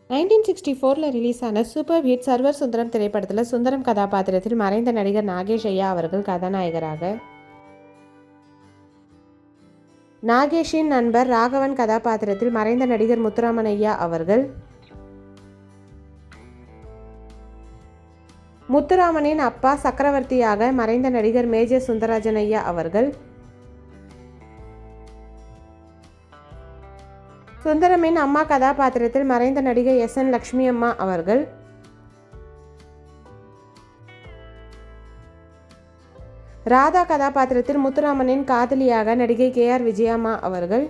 1964 release ஆன super hit server Sundaram திரைப்படத்தில் சுந்தரம் கதாபாத்திரத்தில் மறைந்த நடிகர் நாகேஷ் ஐயா அவர்கள் கதாநாயகராக, நாகேஷின் நண்பர் ராகவன் கதாபாத்திரத்தில் மறைந்த நடிகர் முத்துராமன் ஐயா அவர்கள், முத்துராமனின் அப்பா சக்கரவர்த்தியாக மறைந்த நடிகர் மேஜர் சுந்தரராஜன் ஐயா அவர்கள், சுந்தரமின் அம்மா கதாபாத்திரத்தில் மறைந்த நடிகை SN லட்சுமி அம்மா அவர்கள், ராதா கதாபாத்திரத்தில் முத்துராமனின் காதலியாக நடிகை KR விஜயம்மா அவர்கள்,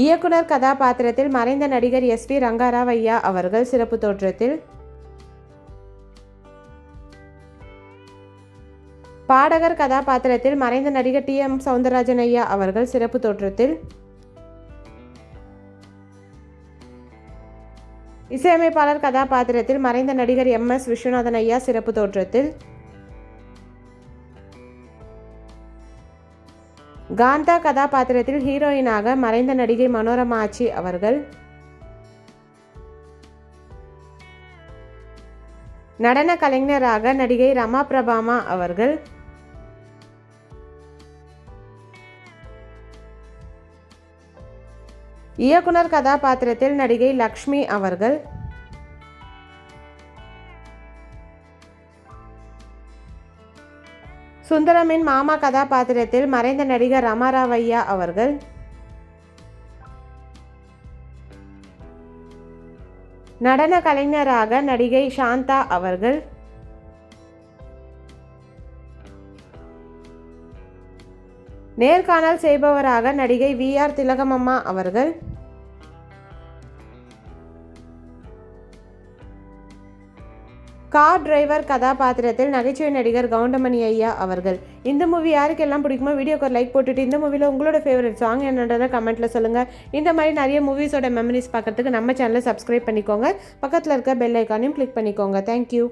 இயக்குனர் கதாபாத்திரத்தில் மறைந்த நடிகர் SV ரங்காராவ் ஐயா அவர்கள் சிறப்பு தோற்றத்தில், பாடகர் கதாபாத்திரத்தில் மறைந்த நடிகர் TM சௌந்தரராஜன் ஐயா அவர்கள் சிறப்பு தோற்றத்தில், இசையமைப்பாளர் கதாபாத்திரத்தில் மறைந்த நடிகர் MS விஸ்வநாதன் ஐயா சிறப்பு தோற்றத்தில், காந்தா கதாபாத்திரத்தில் ஹீரோயினாக மறைந்த நடிகை மனோரமா ஆச்சி அவர்கள், நடன கலைஞராக நடிகை ரமா பிரபாமா அவர்கள், இயக்குனர் கதாபாத்திரத்தில் நடிகை லக்ஷ்மி அவர்கள், சுந்தரமின் மாமா கதாபாத்திரத்தில் மறைந்த நடிகர் ராமாராவ் ஐயா அவர்கள், நடன கலைஞராக நடிகை சாந்தா அவர்கள், நேர்காணல் செய்பவராக நடிகை VR திலகமம்மா அவர்கள், கார் டிரைவர் கதாபாத்திரத்தில் நகைச்சுவை நடிகர் கவுண்டமணி ஐயா அவர்கள். இந்த மூவி யாருக்கெல்லாம் பிடிக்குமோ வீடியோக்கு ஒரு லைக் போட்டுட்டு இந்த மூவியில் உங்களோட ஃபேவரட் சாங் என்னன்றதை கமெண்ட்டில் சொல்லுங்கள். இந்த மாதிரி நிறைய மூவிஸோட மெமரிஸ் பார்க்குறதுக்கு நம்ம சேனலை சப்ஸ்கிரைப் பண்ணிக்கோங்க. பக்கத்தில் இருக்க பெல் ஐக்கானையும் கிளிக் பண்ணிக்கோங்க. தேங்க்யூ.